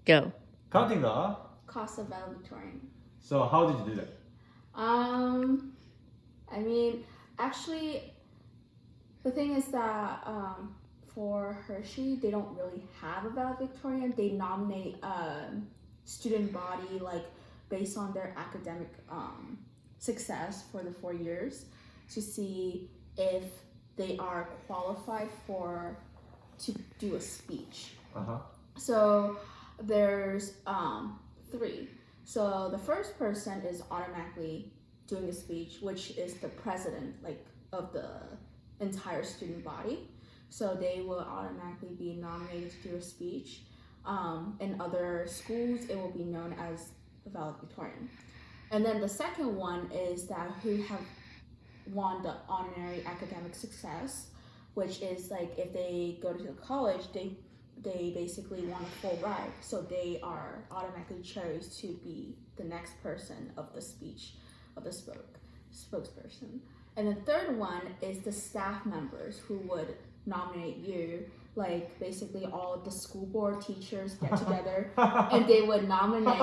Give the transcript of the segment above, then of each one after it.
Go. Counting the. Cost of Valedictorian. So how did you do that? I mean, actually, the thing is that for Hershey, they don't really have a valedictorian. They nominate a student body like based on their academic success for the 4 years to see if they are qualified to do a speech. So there's 3. So the first person is automatically doing a speech, which is the president, like of the entire student body. So they will automatically be nominated to do a speech. In other schools, it will be known as the valedictorian. And then the second one is that who have won the honorary academic success, which is like if they go to the college, they basically want a full ride, so they are automatically chose to be the next person of the speech of the spokesperson. And the third one is the staff members who would nominate you, like basically all of the school board teachers get together and they would nominate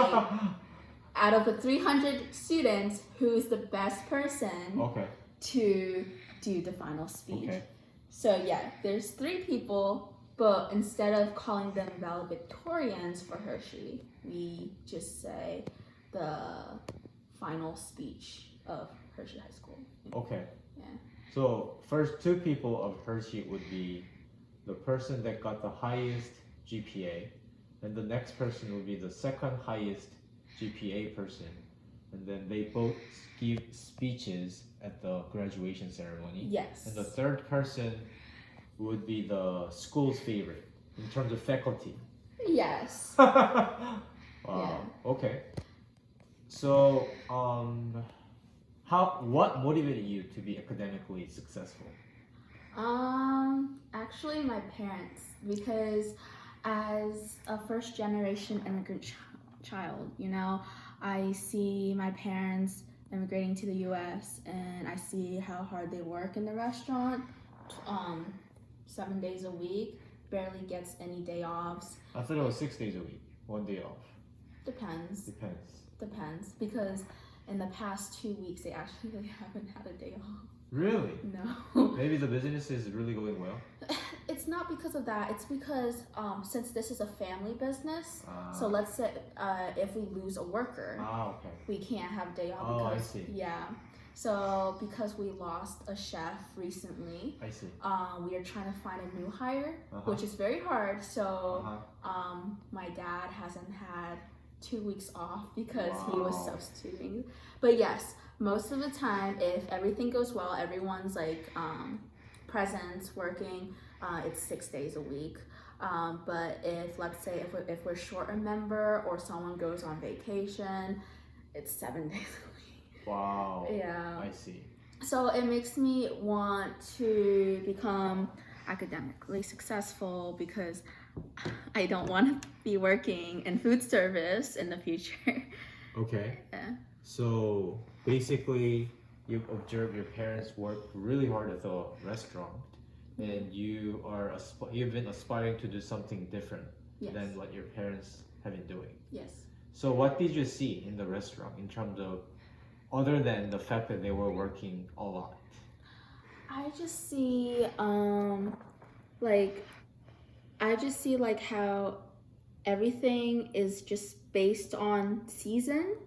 out of the 300 students who's the best person to do the final speech. So yeah, there's 3 people. But instead of calling them valedictorians for Hershey, we just say the final speech of Hershey High School. Okay. Yeah. So first 2 people of Hershey would be the person that got the highest GPA, and the next person will be the second highest GPA person, and then they both give speeches at the graduation ceremony. Yes. And the third person would be the school's favorite in terms of faculty. Yes. Wow. Yeah. Okay. So, what motivated you to be academically successful? Actually, my parents, because as a first generation immigrant child, you know, I see my parents immigrating to the U.S. and I see how hard they work in the restaurant. 7 days a week, barely gets any day offs. I thought it was 6 days a week, 1 day off. Depends, because in the past 2 weeks they actually haven't had a day off. Really? No. Maybe the business is really going well? It's not because of that. It's because since this is a family business, so let's say if we lose a worker, we can't have day off. I see. Yeah. So because we lost a chef recently, I see. We are trying to find a new hire, which is very hard. So my dad hasn't had 2 weeks off because he was substituting. But yes, most of the time, if everything goes well, everyone's like present, working, it's 6 days a week. But if, let's say, if we're short a member or someone goes on vacation, it's 7 days a week. Wow. Yeah. I see. So it makes me want to become academically successful because I don't want to be working in food service in the future. Okay. Yeah. So basically, you've observed your parents work really hard at the restaurant, and you've been aspiring to do something different than what your parents have been doing. Yes. So what did you see in the restaurant in terms of, other than the fact that they were working a lot? I just see like how everything is just based on season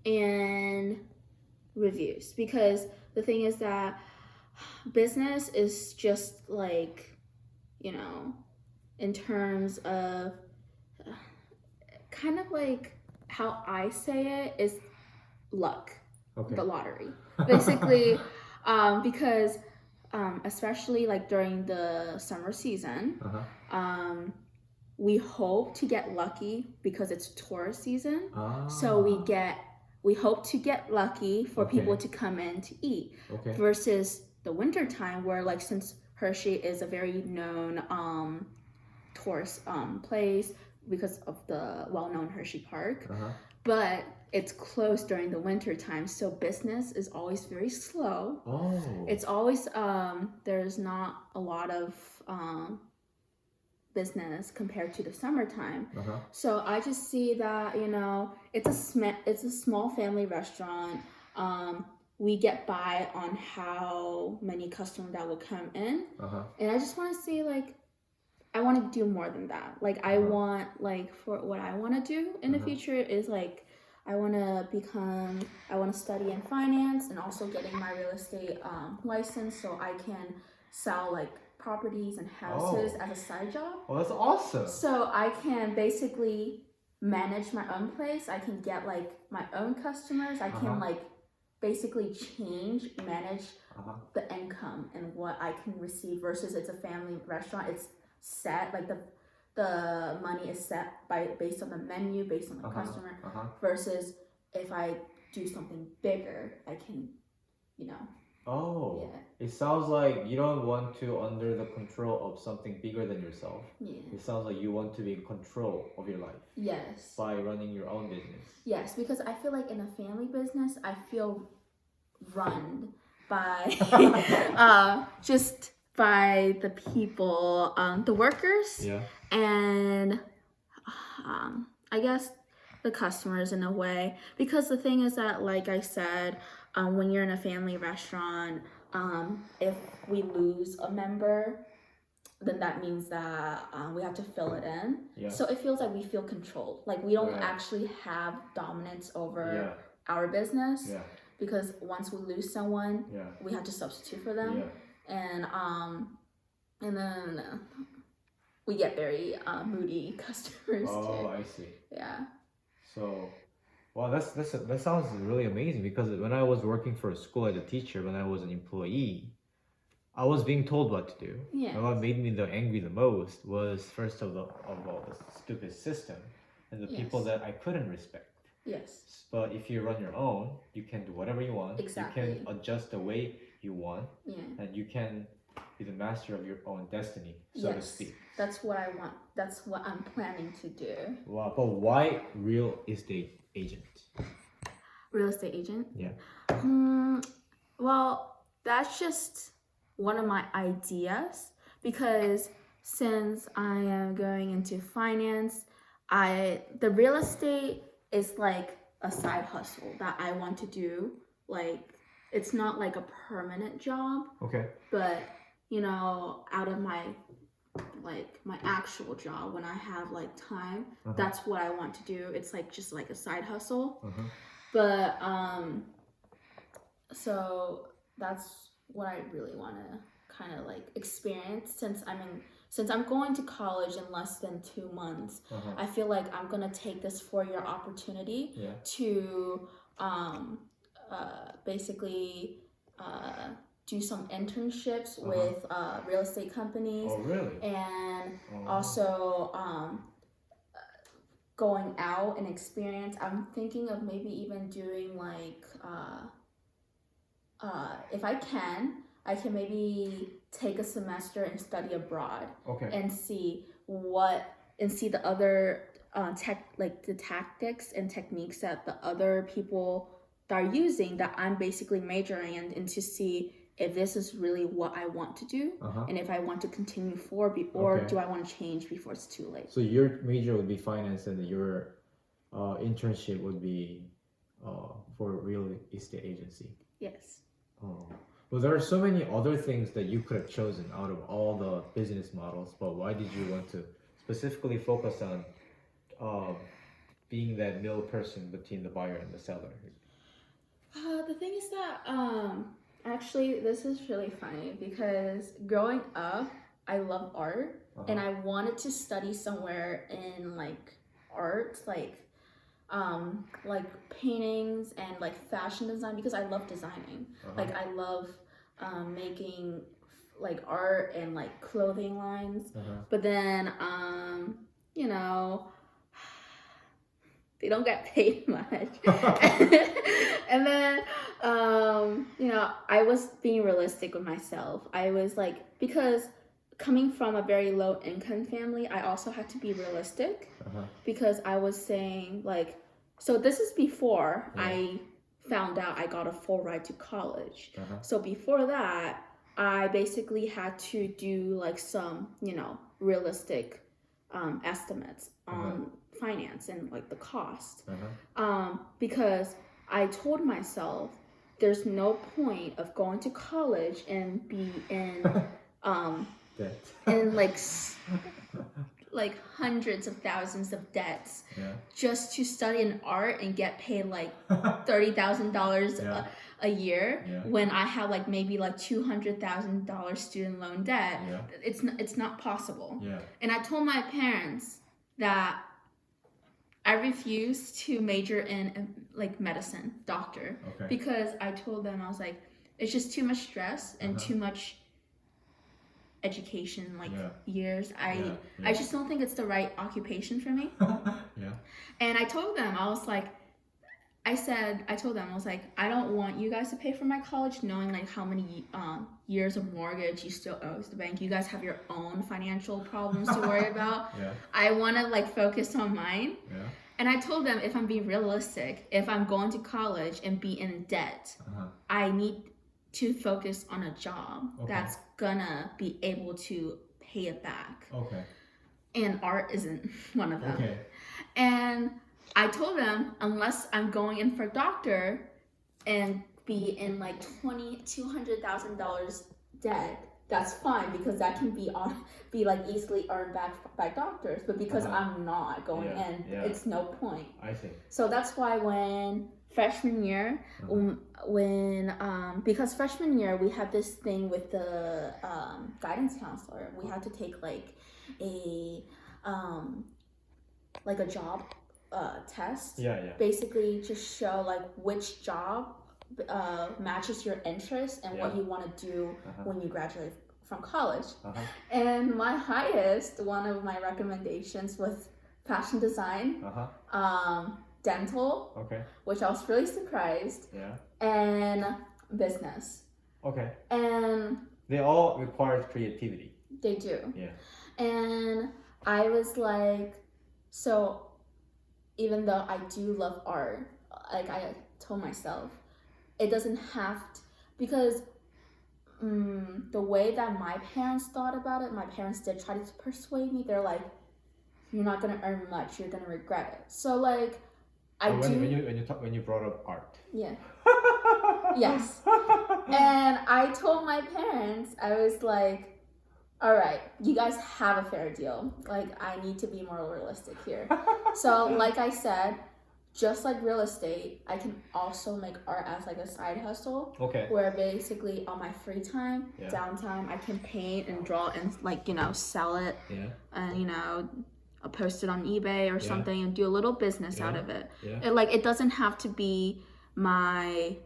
and reviews, because the thing is that business is just like, you know, in terms of kind of like how I say it is luck. The lottery, basically, because especially like during the summer season, we hope to get lucky because it's tourist season. So we hope to get lucky for people to come in to eat. Versus the winter time, where like since Hershey is a very known tourist place because of the well-known Hershey Park, but it's closed during the winter time, so business is always very slow. It's always there's not a lot of business compared to the summertime. Uh-huh. So I just see that, you know, it's a small family restaurant. We get by on how many customers that will come in. Uh-huh. And I just want to see, like, I want to do more than that. Like, I want, like, for what I want to do in the future is, like, I want to study in finance and also getting my real estate license so I can sell, like, properties and houses as a side job. Oh, that's awesome. So I can basically manage my own place. I can get, like, my own customers. I can, like, basically manage the income and what I can receive versus it's a family restaurant. It's set, like the money is set based on the menu, based on the customer, versus if I do something bigger, I can, you know. Oh, yeah. It sounds like you don't want to under the control of something bigger than yourself. Yeah. It sounds like you want to be in control of your life. Yes. By running your own business. Yes, because I feel like in a family business, I feel run by just by the people, the workers, and I guess the customers in a way. Because the thing is that, like I said, when you're in a family restaurant, if we lose a member, then that means that we have to fill it in. Yeah. So it feels like we feel controlled. Like we don't actually have dominance over our business. Yeah. Because once we lose someone, we have to substitute for them. Yeah. And then we get very moody customers too. Oh, I see. Yeah. So, wow, that sounds really amazing, because when I was working for a school as a teacher, when I was an employee, I was being told what to do. Yeah. And what made me angry the most was, first of all, the stupid system and the people that I couldn't respect. Yes. But if you run your own, you can do whatever you want. Exactly. You can adjust the way you want. Yeah. And you can be the master of your own destiny, so to speak. That's what I want. That's what I'm planning to do. Wow. But why real estate agent? Real estate agent? Yeah. Well, that's just one of my ideas, because since I am going into finance, the real estate is like a side hustle that I want to do. Like, it's not like a permanent job. Okay. But, you know, out of my actual job, when I have like time, that's what I want to do. It's like just like a side hustle. But so that's what I really want to kind of like experience, since I'm going to college in less than 2 months. I feel like I'm gonna take this 4-year opportunity to basically do some internships with real estate companies. Oh, really? And also going out and experience. I'm thinking of maybe even doing like if I can maybe take a semester and study abroad. Okay. And see the other the tactics and techniques that the other people that are using that I'm basically majoring in, and to see if this is really what I want to do, and if I want to continue or do I want to change before it's too late. So your major would be finance, and your internship would be for real estate agency. Yes. Oh. Well, there are so many other things that you could have chosen out of all the business models, but why did you want to specifically focus on being that middle person between the buyer and the seller? The thing is that actually this is really funny, because growing up I love art, and I wanted to study somewhere in like art, like paintings and like fashion design, because I love designing. Like I love making like art and like clothing lines. But then you know, they don't get paid much. And then you know, I was being realistic with myself. I was like, because coming from a very low income family, I also had to be realistic, because I was saying like, so this is before I found out I got a full ride to college. So before that, I basically had to do like some, you know, realistic estimates on finance and like the cost. Uh-huh. Because I told myself there's no point of going to college and be in Debt. in like hundreds of thousands of debts Yeah. just to study an art and get paid like $30,000 Yeah. a year Yeah. when I have like maybe like $200,000 student loan debt. Yeah. It's not possible. Yeah. And I told my parents that I refuse to major in like medicine, doctor, Okay. because I told them, I was like, it's just too much stress and too much education, like years. I just don't think it's the right occupation for me. Yeah. And I told them, I was like, I told them, I was like, I don't want you guys to pay for my college knowing like how many years of mortgage you still owe to the bank. You guys have your own financial problems to worry about. Yeah. I want to like focus on mine. Yeah. And I told them, if I'm being realistic, if I'm going to college and be in debt, I need to focus on a job that's gonna be able to pay it back. Okay. And art isn't one of them. Okay. And I told them, unless I'm going in for doctor and be in like $200,000 debt, that's fine, because that can be like easily earned back by doctors. But because I'm not going in, it's no point. I see. So that's why when freshman year, because freshman year we had this thing with the guidance counselor. We had to take like a job test. Yeah, yeah. Basically, just show like which job matches your interest and what you want to do when you graduate from college. And my highest, one of my recommendations was fashion design, dental, which I was really surprised, and business. Okay. And they all require creativity. They do. Yeah. And I was like, so even though I do love art, like I told myself, it doesn't have to, because the way that my parents thought about it, my parents did try to persuade me. They're like, you're not gonna earn much, you're gonna regret it. So like, when you brought up art. Yeah. Yes. And I told my parents, I was like, all right, you guys have a fair deal. Like, I need to be more realistic here. So like I said, just like real estate, I can also make art as like a side hustle. Okay. Where basically on my free time, downtime, I can paint and draw and like, sell it. Yeah. And I'll post it on eBay or something and do a little business out of it. Yeah. It doesn't have to be my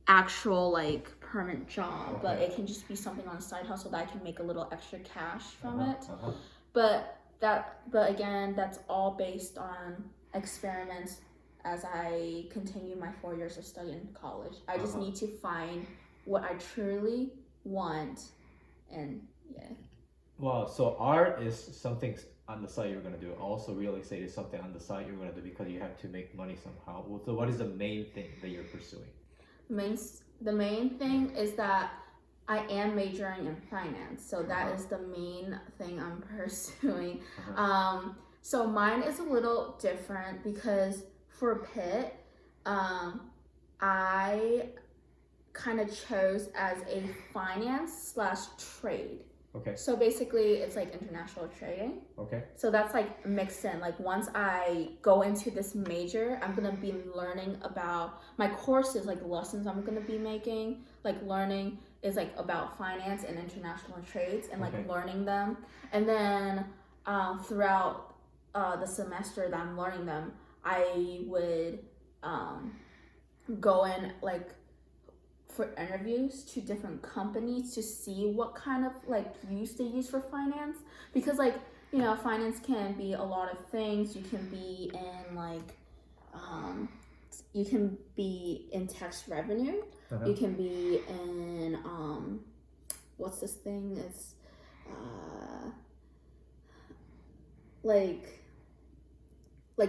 actual like permanent job, but it can just be something on a side hustle that I can make a little extra cash from it. But again, that's all based on experiments as I continue my 4 years of study in college. I just need to find what I truly want, and Wow, so art is something on the side you're gonna do. Also, real estate is something on the side you're gonna do because you have to make money somehow. So, what is the main thing that you're pursuing? The main thing is that I am majoring in finance, so that is the main thing I'm pursuing. So mine is a little different because for Pitt, I kind of chose as a finance/trade. Okay. So basically, it's like international trading. Okay. So that's like mixed in. Like once I go into this major, I'm gonna be learning about my courses, like lessons I'm gonna be making, like learning is like about finance and international trades and like learning them. And then throughout the semester that I'm learning them, I would go in like for interviews to different companies to see what kind of like use they use for finance, because like finance can be a lot of things. You can be in like you can be in tax revenue, you can be in what's this thing, it's like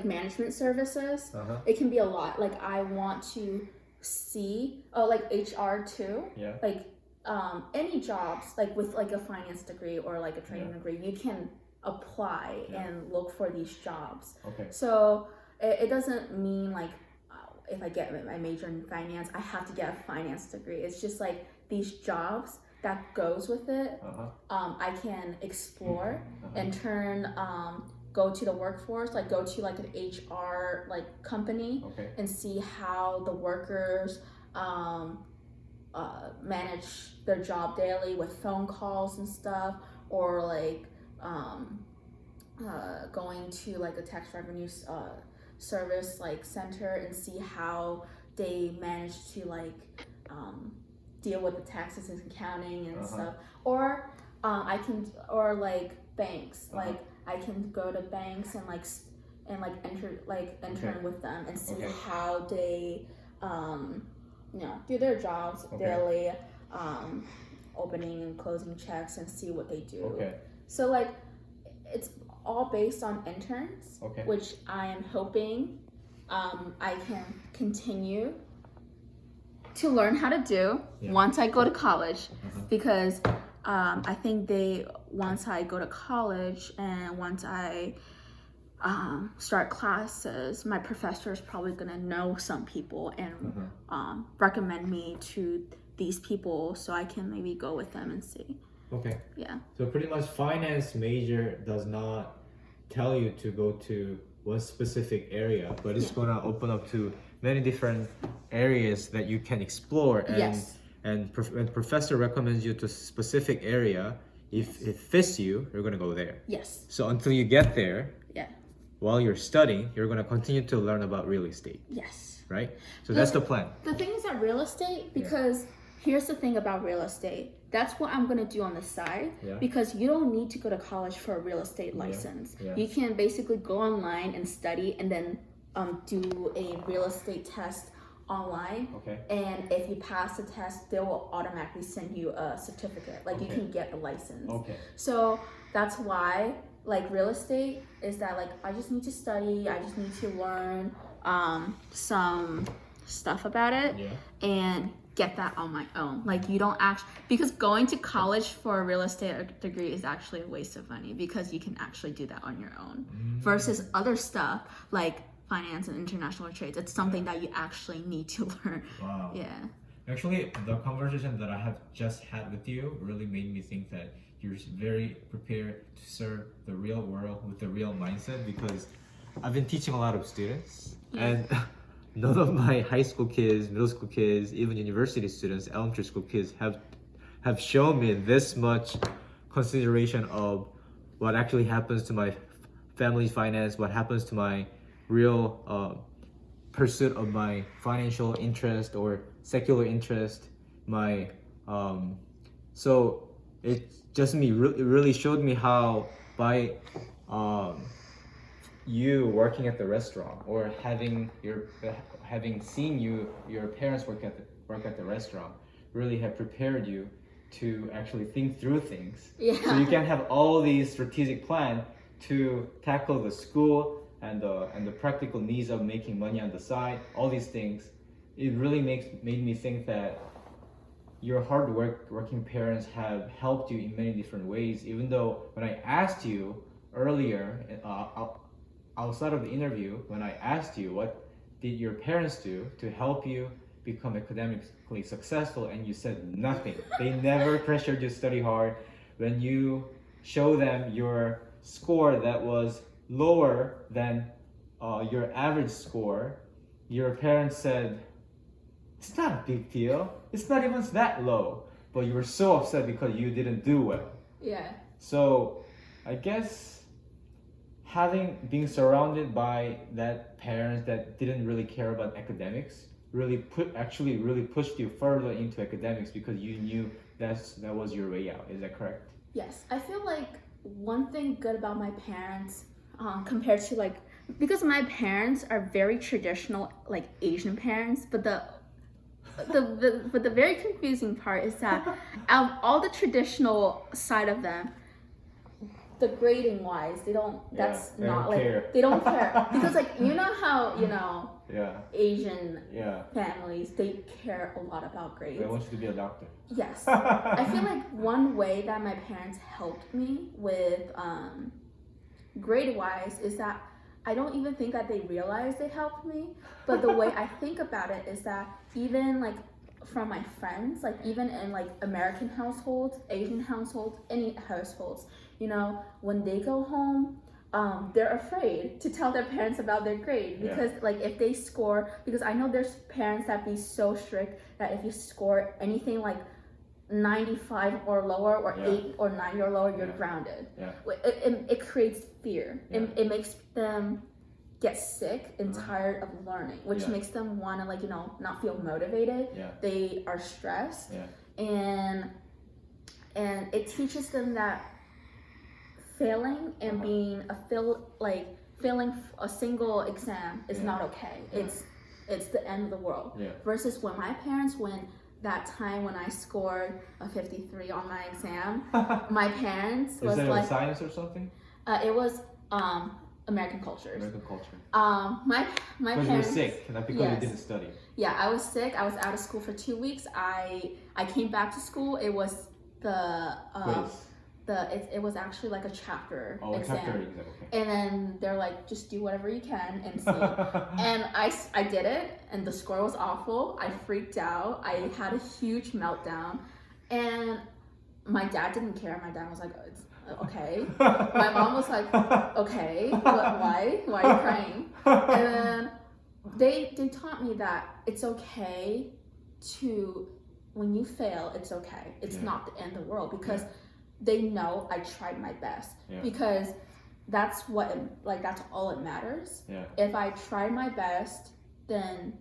management services. It can be a lot. Like I want to see like HR too. Yeah. Like any jobs like with like a finance degree or like a trading degree, you can apply and look for these jobs. Okay. So it doesn't mean like if I get my major in finance, I have to get a finance degree. It's just like these jobs that goes with it. I can explore and go to the workforce, like go to like an HR like company and see how the workers manage their job daily with phone calls and stuff, or like going to like a tax revenue service like center and see how they manage to like deal with the taxes and accounting and stuff. Or or like banks, like I can go to banks and intern with them and see how they do their jobs daily, opening and closing checks and see what they do. So like it's all based on interns, which I am hoping I can continue to learn how to do once I go to college, because I think once I go to college and once I start classes, my professor is probably gonna know some people and recommend me to these people so I can maybe go with them and see. Yeah. So pretty much finance major does not tell you to go to one specific area, but it's gonna open up to many different areas that you can explore. And when professor recommends you to a specific area, if it fits you, you're gonna go there. So until you get there, while you're studying, you're gonna continue to learn about real estate. Right? So that's the plan. The thing is that real estate, because here's the thing about real estate. That's what I'm gonna do on the side, because you don't need to go to college for a real estate license. You can basically go online and study and then do a real estate test online. And if you pass the test, they will automatically send you a certificate. Like you can get a license. So that's why like real estate is that like I just need to study, I just need to learn some stuff about it and get that on my own. Like you don't because going to college for a real estate degree is actually a waste of money, because you can actually do that on your own versus other stuff like finance and international trades. It's something that you actually need to learn. Actually, the conversation that I have just had with you really made me think that you're very prepared to serve the real world with the real mindset, because I've been teaching a lot of students and none of my high school kids, middle school kids, even university students, elementary school kids have shown me this much consideration of what actually happens to my family's finance, what happens to my real pursuit of my financial interest or secular interest. So it just really showed me how by you working at the restaurant, or having seen your parents work at the restaurant, really have prepared you to actually think through things. So you can have all these strategic plan to tackle the school and the practical needs of making money on the side. All these things, it really made me think that your working parents have helped you in many different ways. Even though when I asked you earlier, outside of the interview, when I asked you what did your parents do to help you become academically successful, and you said nothing. They never pressured you to study hard. When you show them your score that was lower than your average score, your parents said, it's not a big deal. It's not even that low. But you were so upset because you didn't do well. So I guess being surrounded by that parents that didn't really care about academics really pushed you further into academics, because you knew that was your way out. Is that correct? Yes. I feel like one thing good about my parents compared to like, because my parents are very traditional like Asian parents, but the very confusing part is that out of all the traditional side of them, the grading wise, they don't care. They don't care. Because like, you know how, Asian families, they care a lot about grades. They want you to be a doctor. Yes. I feel like one way that my parents helped me with grade wise is that I don't even think that they realize they helped me. But the way I think about it is that even like from my friends, like even in like American households, Asian households, any households, you know, when they go home, they're afraid to tell their parents about their grade because like if they score, because I know there's parents that be so strict that if you score anything like 95 or lower or 8 or 9 or lower, you're grounded. It creates fear. It makes them get sick and tired of learning, which makes them want to, like, you know, not feel motivated. They are stressed, and it teaches them that failing and being failing a single exam is not okay. It's the end of the world. Versus when my parents, when that time when I scored a 53 on my exam, my parents was like science or something. It was American cultures. American culture. My Because parents. you were sick, and because you didn't study. Yeah, I was sick. I was out of school for 2 weeks. I came back to school. It was the it was actually like a chapter exam. Chapter exam, okay. And then they're like, just do whatever you can and see. And I did it, and the score was awful. I freaked out. I had a huge meltdown, and my dad didn't care. My dad was like, oh, it's okay. My mom was like, okay, why are you crying? And then they taught me that it's okay to, when you fail, it's okay. It's not the end of the world, because they know I tried my best, because that's that's all it matters. If I try my best, then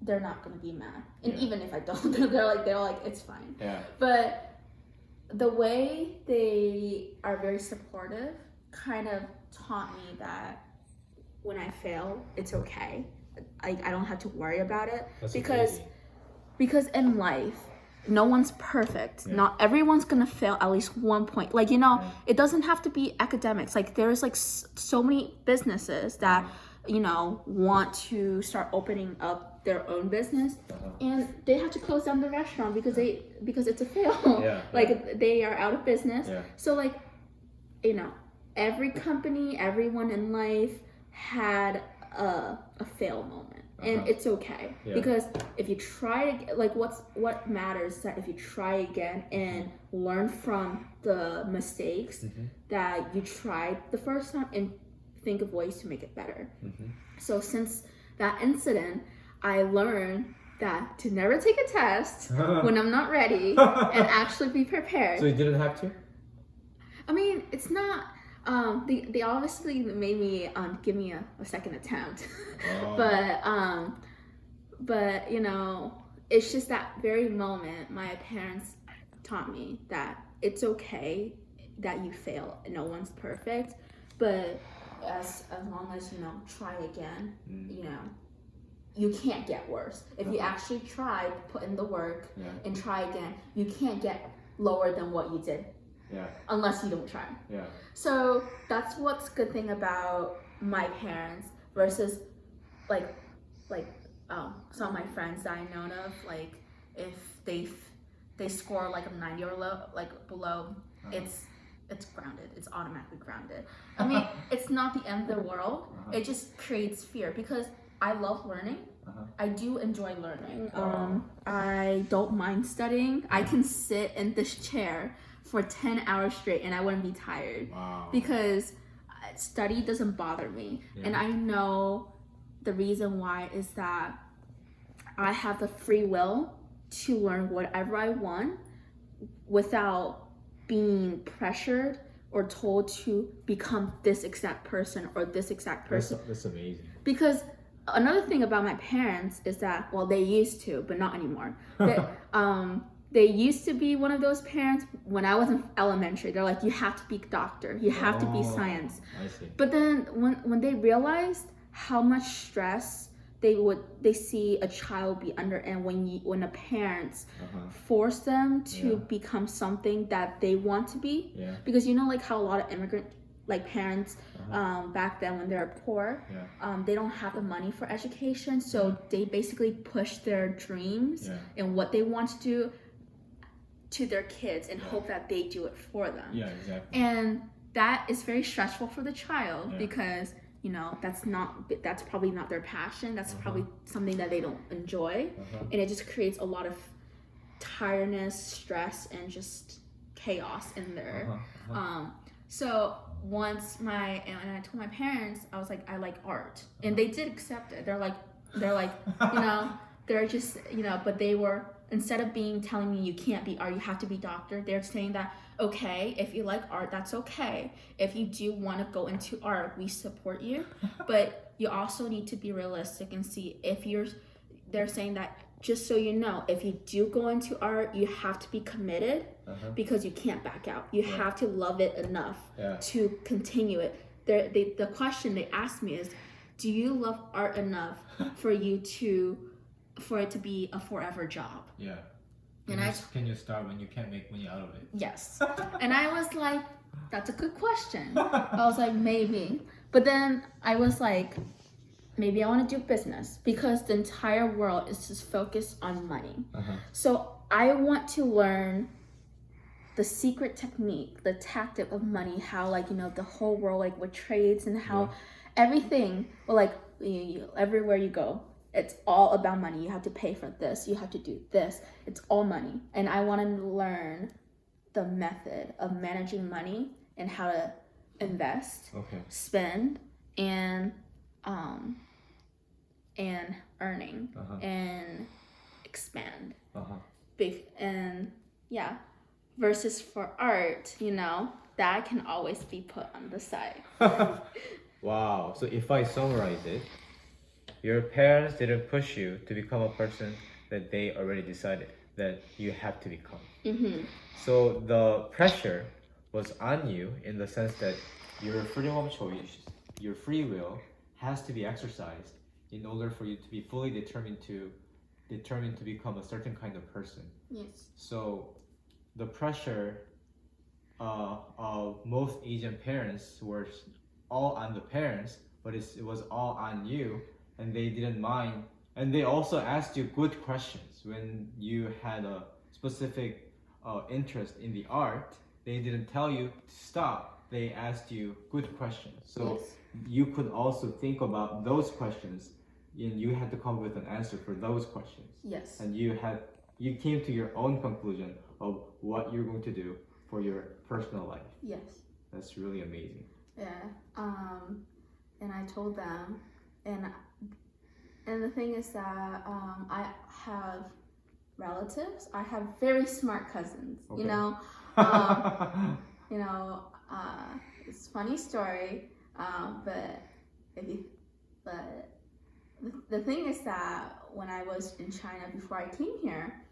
they're not gonna be mad. And even if I don't, they're like it's fine. But the way they are very supportive kind of taught me that when I fail, it's okay. I don't have to worry about it. That's because amazing. Because in life, no one's perfect. Not everyone's gonna fail at least one point. Like, you know, it doesn't have to be academics. Like, there's like so many businesses that, you know, want to start opening up their own business, and they have to close down the restaurant because it's a fail. Like, they are out of business. So, like, you know, every company, everyone in life had a fail moment. And it's okay, because if you try to, like, what matters is that if you try again and learn from the mistakes that you tried the first time and think of ways to make it better. So since that incident, I learned that to never take a test when I'm not ready and actually be prepared. So you didn't have to? I mean, it's not. They obviously made me give me a second attempt, but you know, it's just that very moment my parents taught me that it's okay that you fail. No one's perfect, but as long as, you know, try again, you know, you can't get worse. If you actually try, put in the work and try again, you can't get lower than what you did. Unless you don't try. So that's what's good thing about my parents versus like some of my friends that I know of, like, if they score like a 90 or below, it's grounded. It's automatically grounded. I mean, it's not the end of the world. It just creates fear, because I love learning. I do enjoy learning. I don't mind studying. I can sit in this chair for 10 hours straight and I wouldn't be tired, because study doesn't bother me. And I know the reason why is that I have the free will to learn whatever I want without being pressured or told to become this exact person or this exact person. That's amazing. Because another thing about my parents is that, well, they used to, but not anymore. They used to be one of those parents when I was in elementary. They're like, you have to be a doctor, you have to be science. I see. But then when they realized how much stress they see a child be under, and when a parents force them to become something that they want to be, because you know, like how a lot of immigrant like parents back then when they're poor, they don't have the money for education, so they basically push their dreams and what they want to do to their kids and hope that they do it for them. Exactly. And that is very stressful for the child Yeah. because that's probably not their passion. That's probably something that they don't enjoy, and it just creates a lot of tiredness, stress, and just chaos in there. So once and I told my parents, I was like, I like art, and they did accept it. They're like they're just but they were, instead of telling me you can't be art, you have to be doctor, they're saying that okay, if you like art, that's okay. If you do want to go into art, we support you, but you also need to be realistic and see if they're saying that just so you know, if you do go into art, you have to be committed because you can't back out. You have to love it enough to continue it. The question they asked me is, do you love art enough for it to be a forever job? Yeah. Can you start when you can't make money out of it? Yes. And I was like, that's a good question. I was like, maybe. But then I was like, maybe I want to do business because the entire world is just focused on money. So I want to learn the secret technique, the tactic of money, how the whole world with trades and how everything, everywhere you go, it's all about money. You have to pay for this, you have to do this, it's all money. And I want to learn the method of managing money and how to invest, spend, and earning and expand. And versus for art, that can always be put on the side. Wow. So if I summarize it, your parents didn't push you to become a person that they already decided that you have to become. So the pressure was on you in the sense that your freedom of choice, your free will has to be exercised in order for you to be fully determined to become a certain kind of person. Yes. So the pressure of most Asian parents were all on the parents, but it was all on you, and they didn't mind. And they also asked you good questions when you had a specific interest in the art. They didn't tell you to stop. They asked you good questions. So you could also think about those questions, and you had to come with an answer for those questions. Yes. And you came to your own conclusion of what you're going to do for your personal life. Yes. That's really amazing. Yeah. And I told them, and the thing is that I have relatives. I have very smart cousins. It's a funny story, but the thing is that when I was in China before I came here,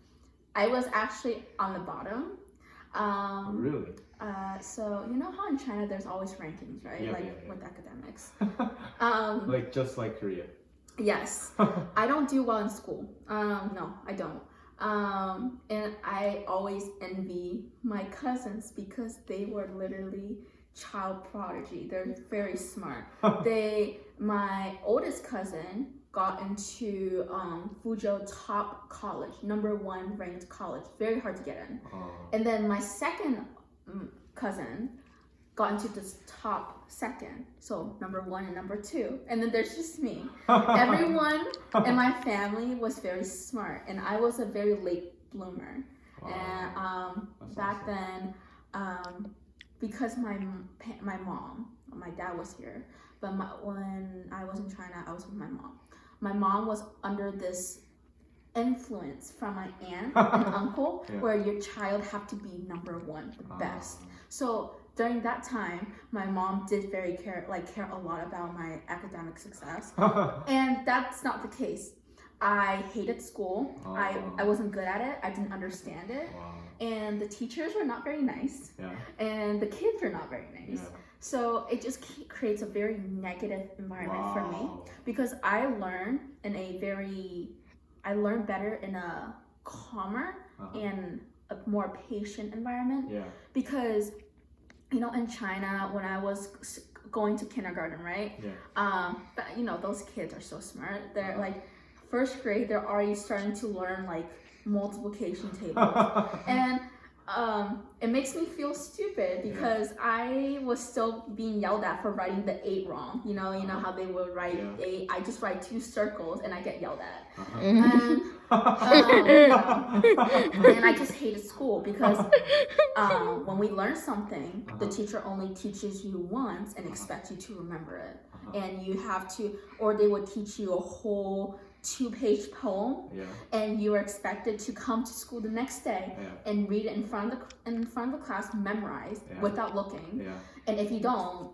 I was actually on the bottom. Really? So you know how in China there's always rankings, right? With academics. Just like Korea. Yes. I don't do well in school. No, I don't. And I always envy my cousins because they were literally child prodigy. They're very smart. My oldest cousin got into Fuzhou top college, #1 ranked college, very hard to get in. And then my second cousin got into this top second, so #1 and #2, and then there's just me. Everyone in my family was very smart, and I was a very late bloomer. And back then, because my dad was here, but when I was in China, I was with my mom. My mom was under this influence from my aunt and uncle, where your child have to be #1, the best. So during that time, my mom did care a lot about my academic success, and that's not the case. I hated school. I wasn't good at it. I didn't understand it, and the teachers were not very nice, and the kids were not very nice. So it just creates a very negative environment for me, because I learn better in a calmer and a more patient environment. Because in China, when I was going to kindergarten, right? But those kids are so smart. They're first grade, they're already starting to learn multiplication tables. And it makes me feel stupid because I was still being yelled at for writing the 8 wrong. You know how they would write 8. I just write 2 circles and I get yelled at. And and I just hated school because when we learn something, the teacher only teaches you once and expects you to remember it. And you have to, or they would teach you a whole 2-page poem, and you are expected to come to school the next day and read it in front of the class, memorized without looking. And if you don't,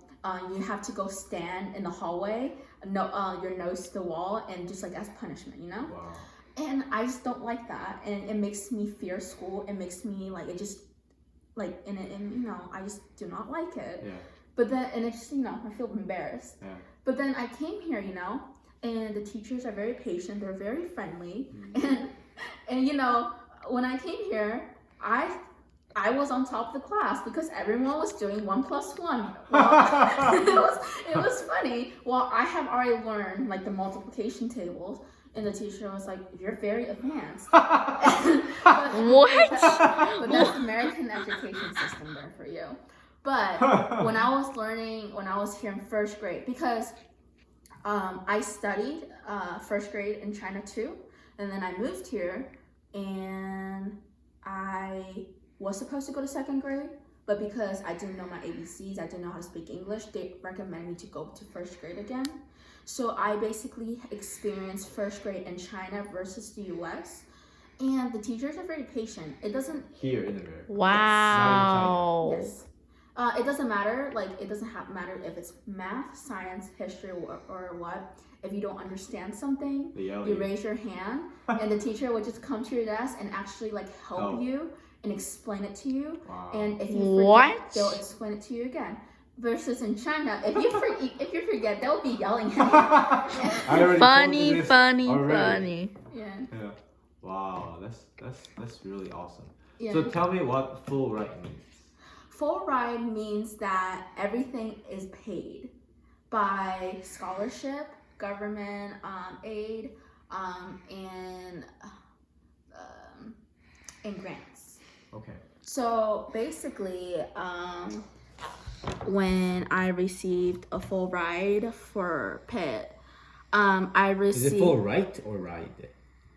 you have to go stand in the hallway, your nose to the wall, and just like as punishment, Wow. And I just don't like that, and it makes me fear school. It makes me like it just like and I just do not like it. But then and it's just I feel embarrassed. But then I came here, and the teachers are very patient. They're very friendly, and when I came here, I was on top of the class because everyone was doing 1 + 1. Well, it was funny. Well, I have already learned like the multiplication tables, and the teacher was like, "You're very advanced." What? But that's American education system there for you. But when I was here in 1st grade, because I studied 1st grade in China too, and then I moved here, and I was supposed to go to 2nd grade, but because I didn't know my ABCs, I didn't know how to speak English, they recommended me to go to 1st grade again. So I basically experienced 1st grade in China versus the US, and the teachers are very patient. It doesn't Here in America. Wow. Yes. It doesn't matter. Like it doesn't matter if it's math, science, history, or what. If you don't understand something, you raise your hand, and the teacher would just come to your desk and actually like help you and explain it to you. Wow. And if you forget, they'll explain it to you again. Versus in China, if you forget, they'll be yelling at you. Funny. Yeah. Wow, that's really awesome. Yeah. So tell me what full ride means. Full ride means that everything is paid by scholarship, government aid, and grants. Okay. So basically, when I received a full ride for Pitt, I received. Is it full right or ride?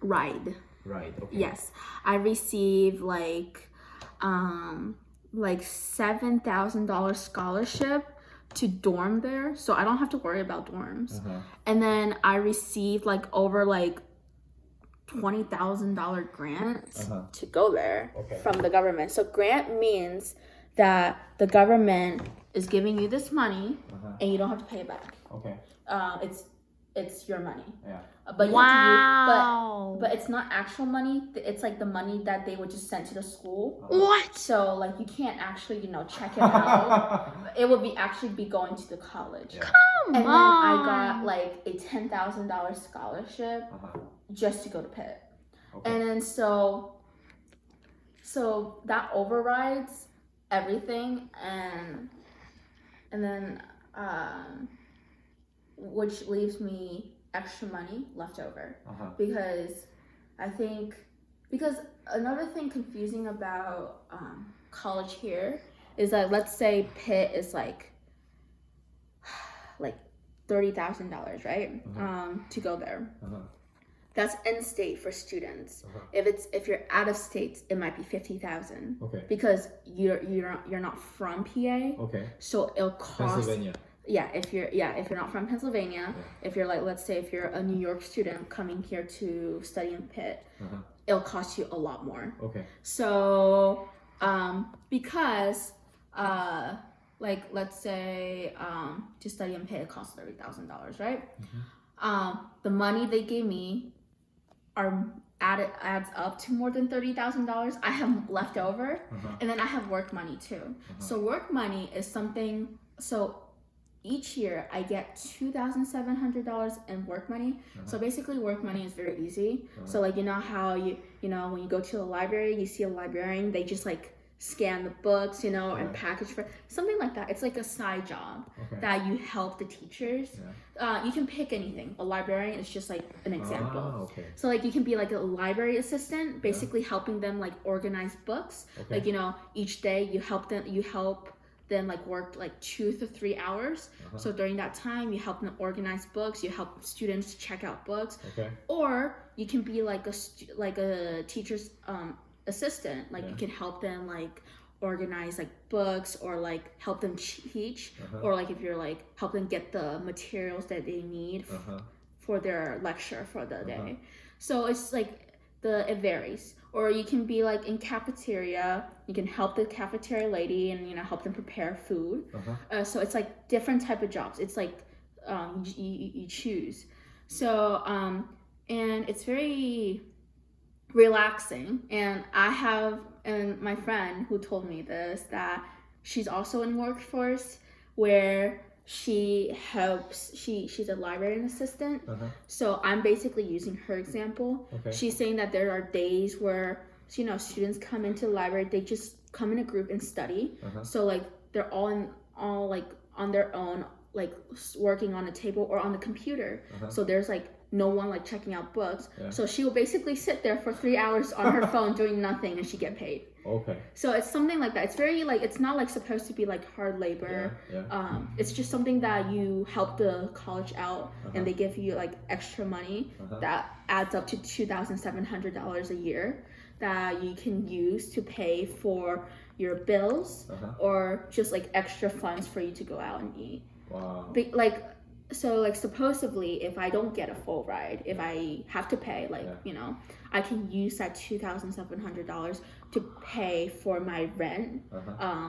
Ride. Right. Okay. Yes, I received like $7,000 scholarship to dorm there, so I don't have to worry about dorms. And then I received like over like $20,000 grants to go there from the government. So grant means that the government is giving you this money and you don't have to pay it back. Okay. It's your money. Yeah. But you Wow. have to but it's not actual money. It's like the money that they would just send to the school. What? So like you can't actually check it out. It would actually be going to the college. Yeah. Come And on. then I got like a $10,000 scholarship just to go to Pitt. Okay. And then so that overrides everything, and then which leaves me extra money left over because I think another thing confusing about college here is that let's say Pitt is like $30,000, right? To go there. That's in-state for students. If you're out of state, it might be $50,000. Okay. Because you're not from PA. Okay. So it'll cost. Pennsylvania. Yeah, if you're not from Pennsylvania, if you're like, let's say if you're a New York student coming here to study in Pitt, it'll cost you a lot more. Okay. So because like let's say to study in Pitt it costs $30,000, right? The money they gave me adds up to more than $30,000. I have left over, and then I have work money too. So work money is something. So each year I get $2,700 in work money. So basically work money is very easy. So like how you when you go to a library, you see a librarian, they just like scan the books, you know, and Right. package for something like that. It's like a side job Okay. that you help the teachers. You can pick anything. A librarian is just like an example. Ah, okay. So like you can be like a library assistant, basically helping them like organize books. Okay. Like, you know, each day you help them like work like 2 to 3 hours. So during that time you help them organize books, you help students check out books. Okay. Or you can be like a teacher's assistant, like Yeah. you can help them like organize like books or like help them teach, Uh-huh. or like if you're like help them get the materials that they need for their lecture for the day. So it's like it varies. Or you can be like in cafeteria, you can help the cafeteria lady and, you know, help them prepare food. So it's like different type of jobs. It's like you choose. So and it's very relaxing. And my friend who told me this, that she's also in workforce where she's a librarian assistant. So I'm basically using her example. Okay. She's saying that there are days where, you know, students come into the library, they just come in a group and study. So like they're all like on their own, like working on a table or on the computer. So there's like no one like checking out books. So she will basically sit there for 3 hours on her phone doing nothing, and she get paid. Okay. So it's something like that. It's very like, it's not like supposed to be like hard labor. It's just something that you help the college out, and they give you like extra money that adds up to $2,700 a year that you can use to pay for your bills or just like extra funds for you to go out and eat. Wow. So like supposedly if I don't get a full ride, if I have to pay, like, you know, I can use that $2,700 to pay for my rent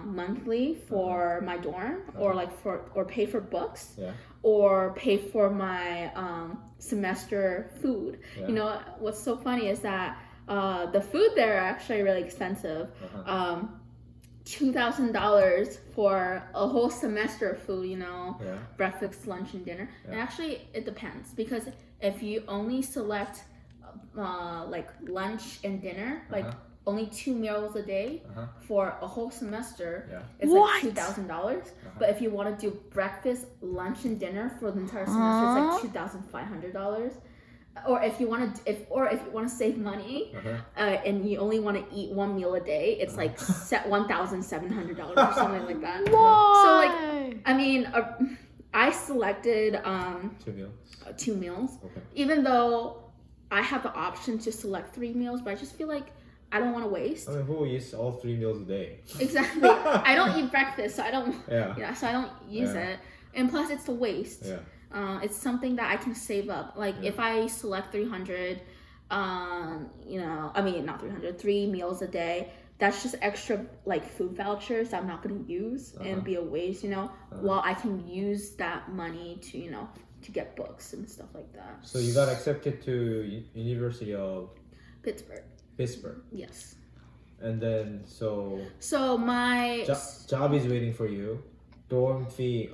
monthly for my dorm, or like or pay for books, or pay for my semester food. You know, what's so funny is that the food there are actually really expensive. $2,000 for a whole semester of food, you know, breakfast, lunch, and dinner. And actually, it depends, because if you only select like lunch and dinner, like only 2 meals a day for a whole semester, it's like $2,000. But if you want to do breakfast, lunch, and dinner for the entire semester, it's like $2,500. Or if you want to save money, and you only want to eat 1 meal a day, it's like $1,700 or something like that. Why? So like, I mean, I selected 2 meals. 2 meals, Okay. even though I have the option to select 3 meals, but I just feel like I don't want to waste. I mean, who eats all 3 meals a day? Exactly. I don't eat breakfast, so I don't. Yeah. So I don't use it, and plus it's a waste. Yeah. It's something that I can save up. Like if I select 300, you know, I mean not 300, 3 meals a day. That's just extra like food vouchers that I'm not gonna use and be a waste, you know. While I can use that money to, you know, to get books and stuff like that. So you got accepted to University of Pittsburgh. Yes. And then so my job is waiting for you. Dorm fee,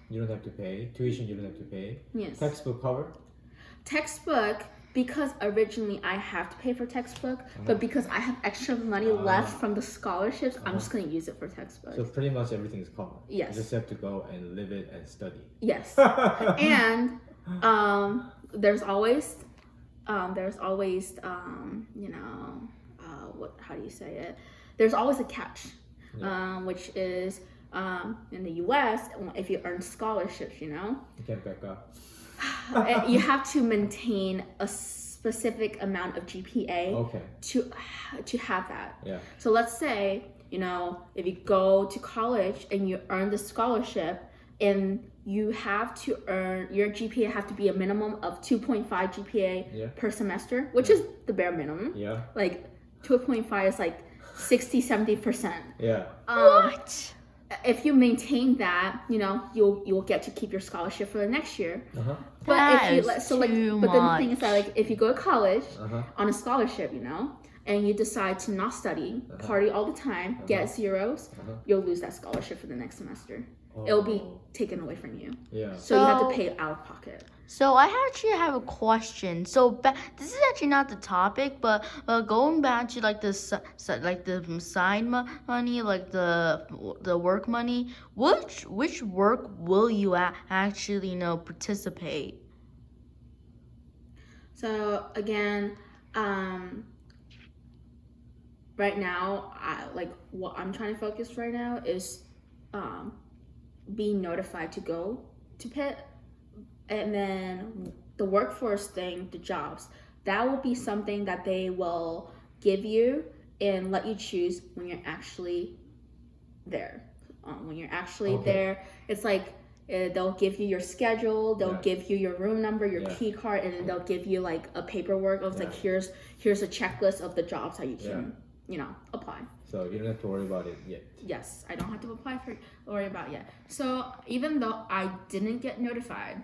you don't have to pay. Tuition, you don't have to pay. Yes. Textbook cover. Textbook, because originally I have to pay for textbook, but because I have extra money left from the scholarships, I'm just gonna use it for textbook. So pretty much everything is covered. Yes. You just have to go and live it and study. Yes. And there's always you know, how do you say it? There's always a catch, which is in the US, if you earn scholarships, you know, You can't back up. you have to maintain a specific amount of GPA to have that. Yeah. So let's say, you know, if you go to college and you earn the scholarship, and you have to earn, your GPA have to be a minimum of 2.5 GPA per semester, which is the bare minimum. Yeah. Like 2.5 is like 60-70%. Yeah. What? If you maintain that, you know, you'll get to keep your scholarship for the next year. But That if you is so like, too but then the thing is that much. like if you go to college on a scholarship, you know, and you decide to not study, party all the time, get zeros, you'll lose that scholarship for the next semester. it'll be taken away from you. Yeah. So you have to pay out of pocket. So I actually have a question. So this is actually not the topic, but going back to like the side money, like the work money. Which work will you actually participate? So again, right now, what I'm trying to focus right now is being notified to go to Pitt, and then the workforce thing, the jobs, that will be something that they will give you and let you choose when you're actually there. When you're actually there, it's like they'll give you your schedule, they'll give you your room number, your key card, and then they'll give you like a paperwork of like here's a checklist of the jobs that you can apply. So you don't have to worry about it yet. Yes, I don't have to worry about it yet. So even though I didn't get notified,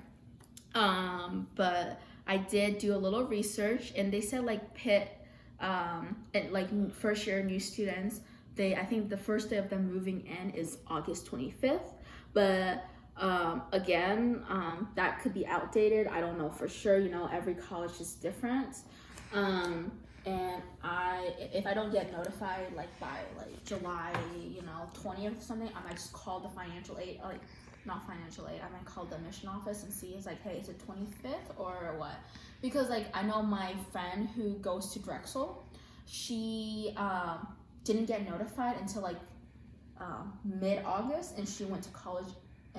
but I did do a little research, and they said like Pitt, and like first year new students, I think the first day of them moving in is August 25th, but again, that could be outdated. I don't know for sure. Every college is different. And if I don't get notified like by like July 20th or something, I might just call the financial aid, not financial aid, I might call the admission office and see, it's like, hey, is it 25th or what? Because like I know my friend who goes to Drexel, she didn't get notified until like mid-August, and she went to college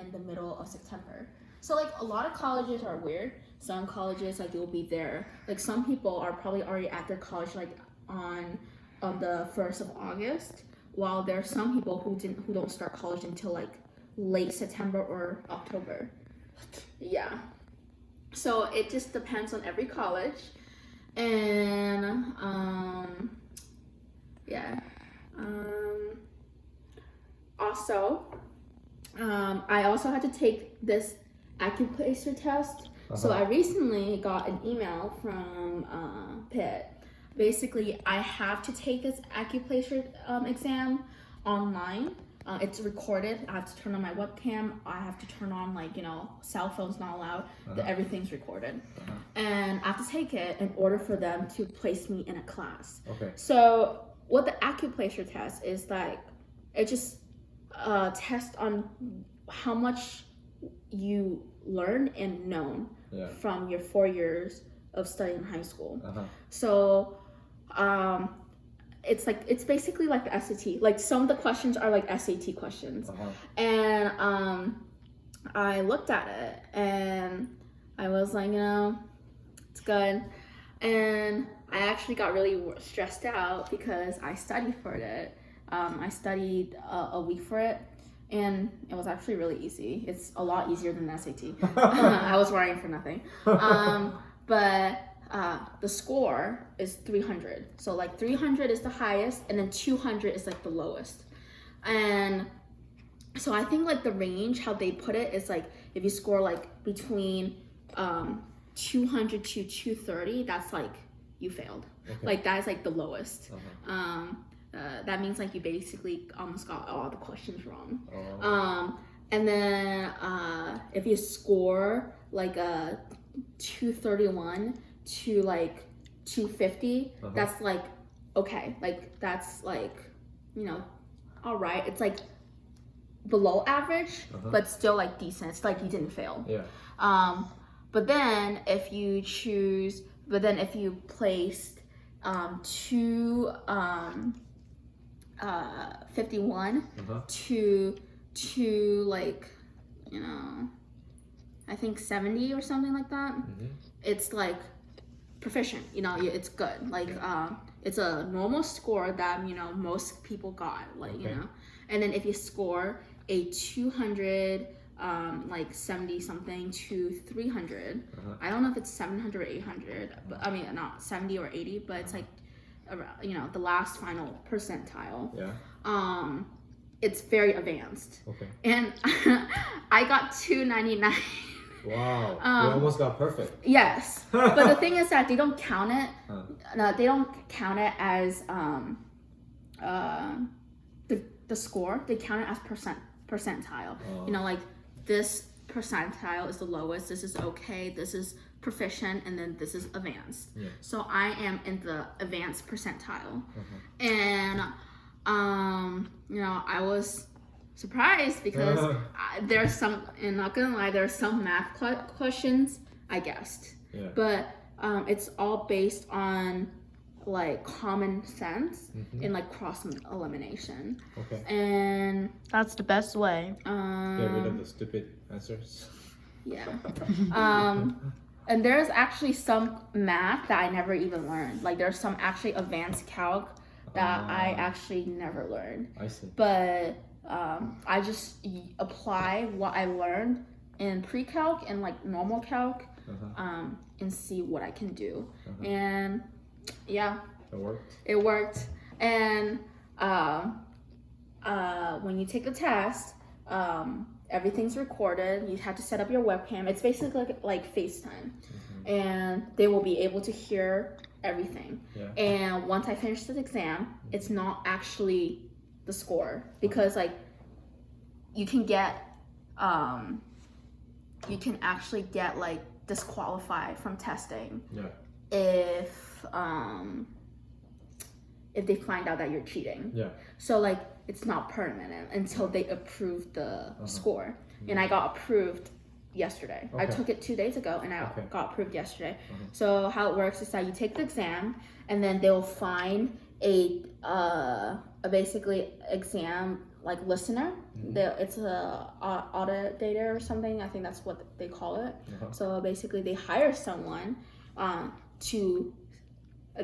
in the middle of September. So like a lot of colleges are weird. Some colleges like you'll be there. Like some people are probably already at their college like on the 1st of August, while there are some people who don't start college until like late September or October. Yeah. So it just depends on every college. And also I also had to take this acupuncture test. So I recently got an email from Pitt. Basically, I have to take this acupuncture exam online. It's recorded. I have to turn on my webcam. I have to turn on cell phones not allowed. Everything's recorded. And I have to take it in order for them to place me in a class. Okay. So what the acupuncture test is like, it just tests on how much you learned and known from your 4 years of studying in high school. So it's basically like the SAT. Like some of the questions are like SAT questions. And I looked at it and I was like, it's good. And I actually got really stressed out because I studied for it. I studied a week for it, and it was actually really easy. It's a lot easier than the SAT. I was worrying for nothing. But the score is 300. So like 300 is the highest, and then 200 is like the lowest. And so I think like the range, how they put it is like if you score like between 200 to 230, that's like you failed. Like that is like the lowest. That means like you basically almost got all the questions wrong. And then if you score like a 231 to like 250, that's like okay, like that's like all right. It's like below average, but still like decent. It's like you didn't fail. But then if you placed 251 to like I think 70 or something like that, it's like proficient. It's good. Like it's a normal score that most people got. Like and then if you score a 200. Like 70 something to 300. I don't know if it's 700 or 800, but I mean not 70 or 80, but it's like the last final percentile. It's very advanced. And I got 299. Wow. You almost got perfect. Yes. But the thing is that they don't count it. No, they don't count it as the score. They count it as percentile. You know, like this percentile is the lowest, this is okay, this is proficient, and then this is advanced. Yeah. So I am in the advanced percentile. And you know, I was surprised because there's some, and not gonna lie, there's some math questions I guessed. Yeah. But it's all based on like common sense and like cross elimination. Okay. And That's the best way. Get rid of the stupid answers. yeah. And there's actually some math that I never even learned. Like there's some actually advanced calc that I actually never learned. I see. But I just apply what I learned in pre-calc and like normal calc and see what I can do. And yeah, It worked. it worked. And when you take the test, everything's recorded. You have to set up your webcam. It's basically like FaceTime. And they will be able to hear everything. Yeah. And once I finish the exam, it's not actually the score, because like you can actually get like disqualified from testing Yeah. if they find out that you're cheating. Yeah. So like it's not permanent until they approve the score. And I got approved yesterday. I Okay. took it 2 days ago and I Okay. got approved yesterday. So how it works is that you take the exam and then they'll find a basically exam like listener. It's a auditor or something. I think that's what they call it. So basically they hire someone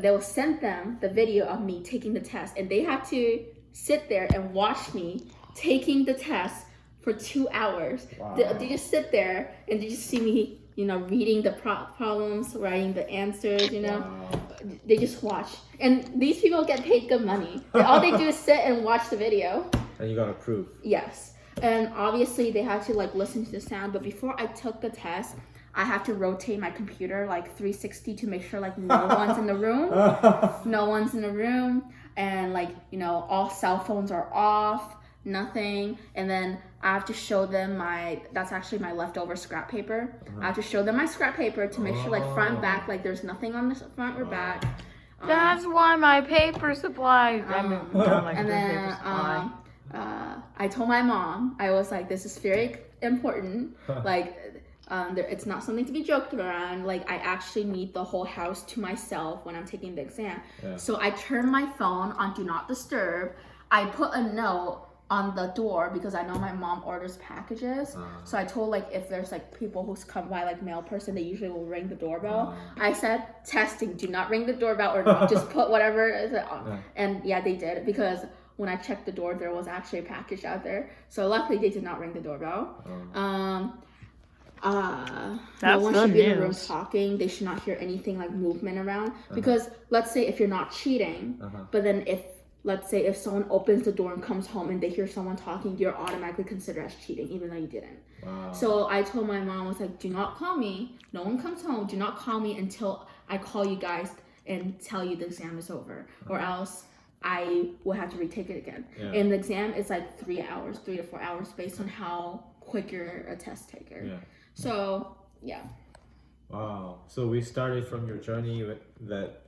they will send them the video of me taking the test, and they have to sit there and watch me taking the test for 2 hours. Wow. They just sit there and they just see me, you know, reading the problems, writing the answers, you know. Wow. They just watch. And these people get paid good money. All they do is sit and watch the video. And you got approved. Yes. And obviously they have to like listen to the sound, but before I took the test, I have to rotate my computer like 360 to make sure like no one's in the room. No one's in the room. And like, you know, all cell phones are off, nothing. And then I have to show them that's actually my leftover scrap paper. I have to show them my scrap paper to make sure like front and back, like there's nothing on the front or back. That's why my paper supplies. And then I told my mom, I was like, this is very important. Like, it's not something to be joked around. Like, I actually need the whole house to myself when I'm taking the exam. Yeah. So I turned my phone on Do Not Disturb. I put a note on the door because I know my mom orders packages. So I told like if there's like people who's come by like mail person, they usually will ring the doorbell. I said testing, do not ring the doorbell or just put whatever is on. And yeah, they did, because when I checked the door, there was actually a package out there. So luckily they did not ring the doorbell. No one should be in the room talking. They should not hear anything like movement around, because let's say if you're not cheating, but then let's say if someone opens the door and comes home and they hear someone talking, you're automatically considered as cheating, even though you didn't. Wow. So I told my mom, I was like, do not call me. No one comes home. Do not call me until I call you guys and tell you the exam is over, or else I will have to retake it again. Yeah. And the exam is like 3 to 4 hours based on how quick you're a test taker. Yeah. So yeah. Wow. So we started from your journey that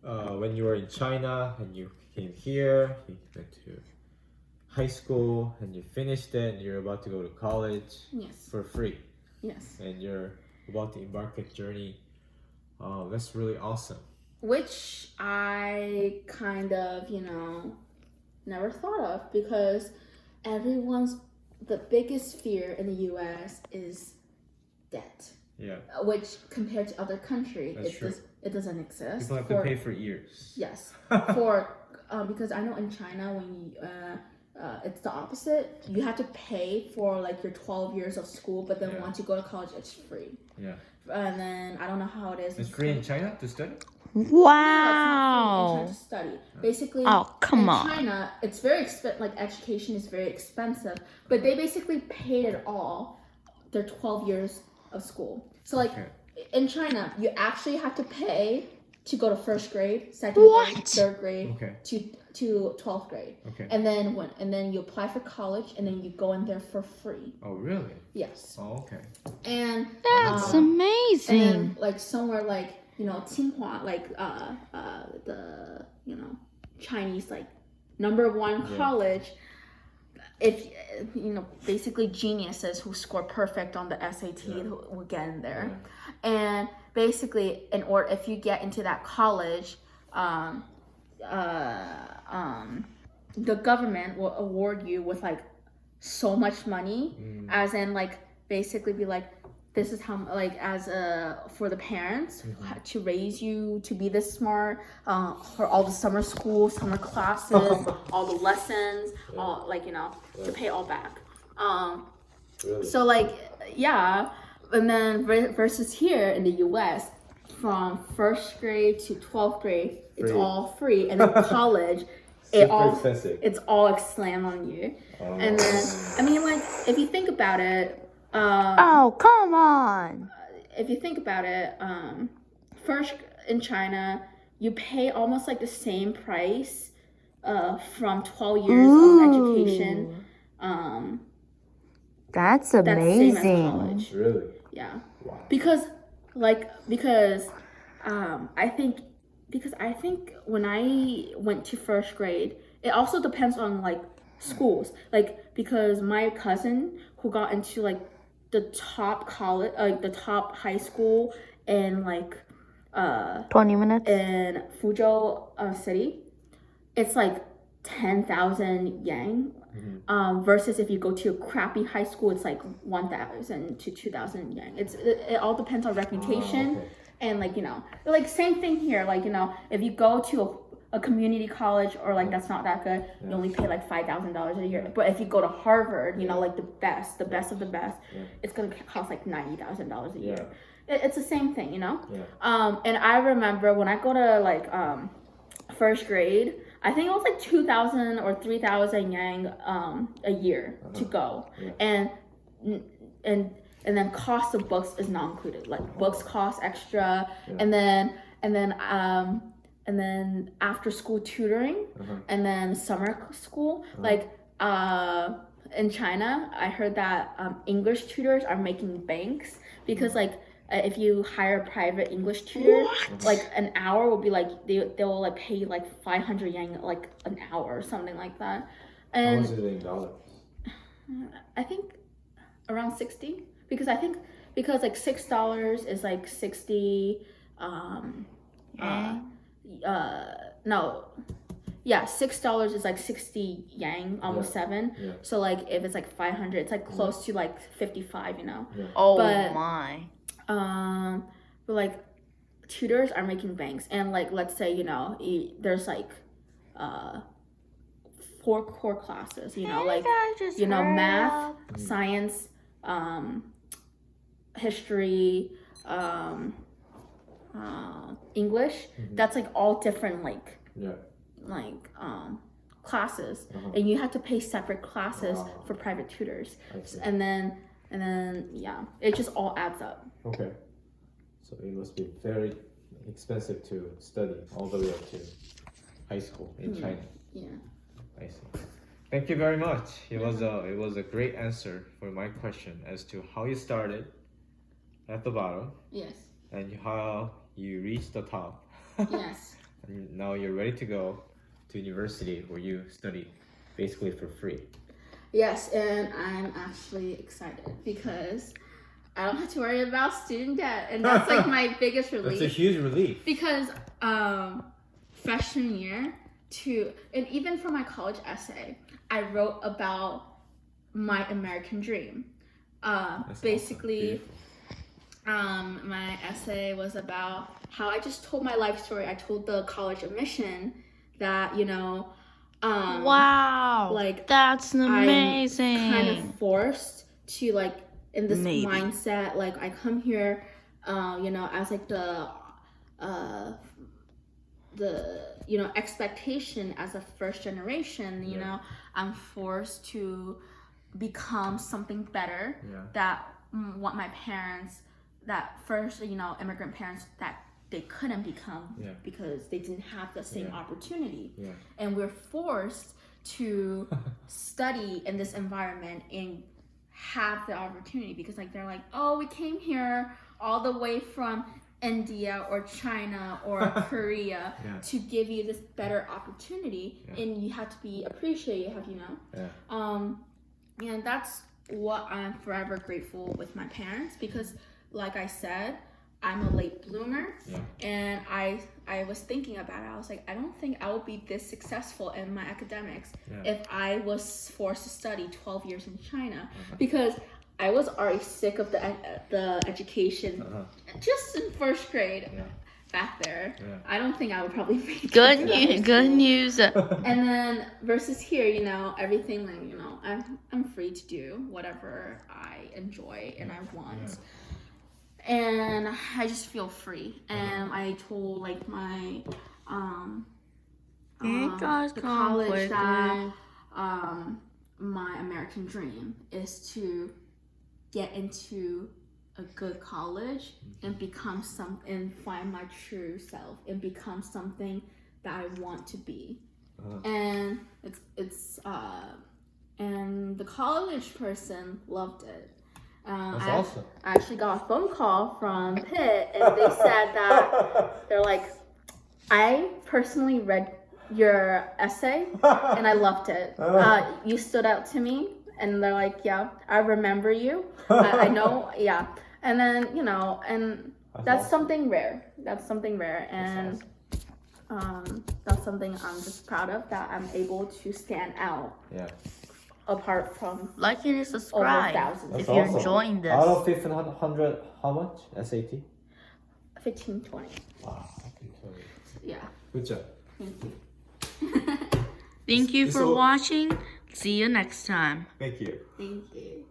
when you were in China and you came here, you went to high school and you finished it and you're about to go to college Yes. for free. Yes. And you're about to embark a journey. That's really awesome. Which I kind of, never thought of, because the biggest fear in the US is debt. Yeah. Which compared to other countries, it doesn't exist. People have to pay for years. Yes. Because I know in China when it's the opposite. You have to pay for like your 12 years of school, but then once you go to college, it's free. Yeah. And then I don't know how it is. It's free in China to study? Wow. To study. Basically, come on. In China, it's very expensive. Like education is very expensive, but they basically paid it all. Their 12 years of school. So like in China, you actually have to pay to go to first grade, second What? grade, third grade, Okay. to 12th grade. Okay. And then you apply for college, and then you go in there for free. Oh, really? Yes. Oh, okay. And That's and amazing. then like somewhere like Tsinghua, like the Chinese like #1 college. If basically geniuses who score perfect on the SAT who will get in there, and basically if you get into that college, the government will award you with like so much money, as in like basically be like, this is how like as for the parents to raise you to be this smart, for all the summer school, summer classes, all the lessons, all like to pay all back. Really? So like and then versus here in the U.S. from first grade to 12th grade, it's Free. all free, and then college. Super expensive. It's all slammed on you. And then I mean, like, if you think about it, Oh, come on. if you think about it, first in China, you pay almost like the same price from 12 years of education. That's That's same as amazing. college. Really? Yeah. Wow. Because I think when I went to first grade, it also depends on like schools. Like, because my cousin who got into like the top college, like the top high school in like 20 minutes? in Fuzhou city, it's like 10,000 yang. Versus if you go to a crappy high school, it's like 1,000 to 2,000 yang. It all depends on reputation. Okay. And like like same thing here, like if you go to a community college or like that's not that good, you only pay like $5,000 a year. But if you go to Harvard, like the best of the best, it's gonna cost like $90,000 a year. It's the same thing, and I remember when I go to like first grade, I think it was like 2,000 or 3,000 yang a year to go, and then cost of books is not included. Like books cost extra, and then after school tutoring, and then summer school. Like in China, I heard that English tutors are making banks because like if you hire a private English tutor, like an hour will be like they will like pay you like 500 yang like an hour or something like that. And How much is it in dollars? I think around 60, because like $6 is like 60 $6 is like 60 yang, almost 7. So like if it's like 500, it's like close to like 55, Oh But- my. but like tutors are making banks, and like let's say there's like 4 core classes, like math, science, history, English. That's like all different like classes, and you have to pay separate classes for private tutors, and then it just all adds up. Okay. So it must be very expensive to study all the way up to high school in China. Yeah. I see. Thank you very much. It was a great answer for my question as to how you started at the bottom Yes. and how you reached the top. Yes. And now you're ready to go to university where you study basically for free. Yes, and I'm actually excited because I don't have to worry about student debt, and that's like my biggest relief. That's a huge relief. Because freshman year and even for my college essay, I wrote about my American dream. That's Basically, awesome. my essay was about how I just told my life story. I told the college admission that Wow. like, that's amazing. I'm kind of forced to like in this Maybe. mindset. Like I come here, as like the expectation as a first generation. I'm forced to become something better. That what my parents, that first immigrant parents that they couldn't become Yeah. because they didn't have the same Yeah. opportunity. Yeah. And we're forced to study in this environment and have the opportunity because like they're like, oh, we came here all the way from India or China or Korea Yeah. to give you this better opportunity, Yeah. and you have to be appreciated. You have, Yeah. and that's what I'm forever grateful with my parents because, like I said, I'm a late bloomer, Yeah. and I was thinking about it. I was like, I don't think I would be this successful in my academics Yeah. if I was forced to study 12 years in China because I was already sick of the education just in first grade Yeah. back there. Yeah. I don't think I would probably make it Good to news. high Good school. news. And then versus here, everything like I'm free to do whatever I enjoy and I want. And I just feel free. And I told like my the college that my American dream is to get into a good college and become and find my true self and become something that I want to be. And it's and the college person loved it. That's I awesome. actually got a phone call from Pitt, and they said that they're like, I personally read your essay and I loved it. You stood out to me, and they're like, yeah, I remember you. I know, yeah. And then and that's awesome. something rare. That's something rare, and that's something I'm just proud of that I'm able to stand out. Yeah. Apart from Like and over subscribe thousands. if That's you're awesome. enjoying this. Out of 1,500, how much? SAT? 15, 20. Wow. Yeah. Good job. Thank you. Thank you for So- watching. See you next time. Thank you. Thank you.